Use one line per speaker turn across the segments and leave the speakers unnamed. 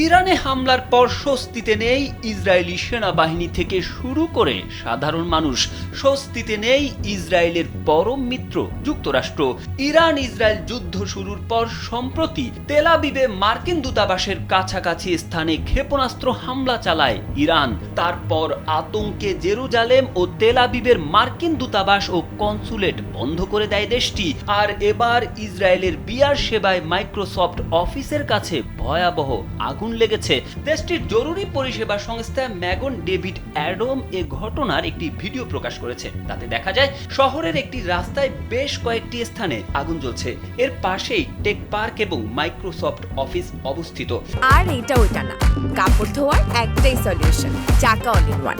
ইরানে হামলার পর স্বস্তিতে নেই ইসরায়েলি সেনাবাহিনী থেকে শুরু করে সাধারণ মানুষ। স্বস্তিতে নেই ইসরায়েলের পরম মিত্র যুক্তরাষ্ট্র। ইরান ইসরায়েল যুদ্ধ শুরুর পর সম্প্রতি তেল আবিবে মার্কিন দূতাবাসের কাছাকাছি স্থানে ক্ষেপণাস্ত্র হামলা চালায় ইরান। তারপর আতঙ্কে জেরুজালেম ও তেল আবিবের মার্কিন দূতাবাস ও কনসুলেট বন্ধ করে দেয় দেশটি। আর এবার ইসরায়েলের বিয়ার সেবায় মাইক্রোসফট অফিসের কাছে ভয়াবহ আগুন লেগেছে। দেশটির জরুরি পরিষেবা সংস্থা ম্যাগন ডেভিড অ্যাডম এ ঘটনার একটি ভিডিও প্রকাশ করেছে। তাতে দেখা যায় শহরের একটি রাস্তায় বেশ কয়েকটি স্থানে আগুন জ্বলছে। এর পাশেই টেক পার্ক এবং মাইক্রোসফট অফিস অবস্থিত।
আর এটা ওইটা না, কাপড় ধোয়ার একটাই সলিউশন, চাকা all in one.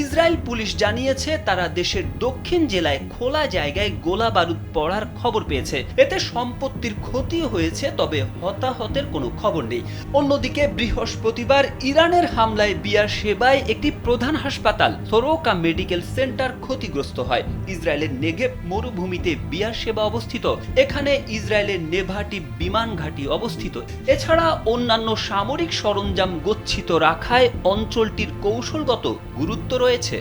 Israel police জানিয়েছে তারা দেশের দক্ষিণ জেলায় খোলা জায়গায় গোলা বারুদ পড়ার খবর পেয়েছে। এতে সম্পত্তির ক্ষতি হয়েছে, তবে হতাহতের কোনো খবর নেই। অন্যদিকে বৃহস্পতিবার ইরানের হামলায় বিয়ার সেবায় একটি প্রধান হাসপাতাল সোরোকা মেডিকেল সেন্টার ক্ষতিগ্রস্ত হয়। ইসরায়েলের নেগেভ মরুভূমিতে বিয়ার সেবা অবস্থিত। এখানে ইসরায়েলের নেভাটি বিমান ঘাঁটি অবস্থিত। এছাড়া অন্যান্য সামরিক সরঞ্জাম গচ্ছিত রাখায় অঞ্চলটির কৌশলগত গুরুত্ব রয়েছে।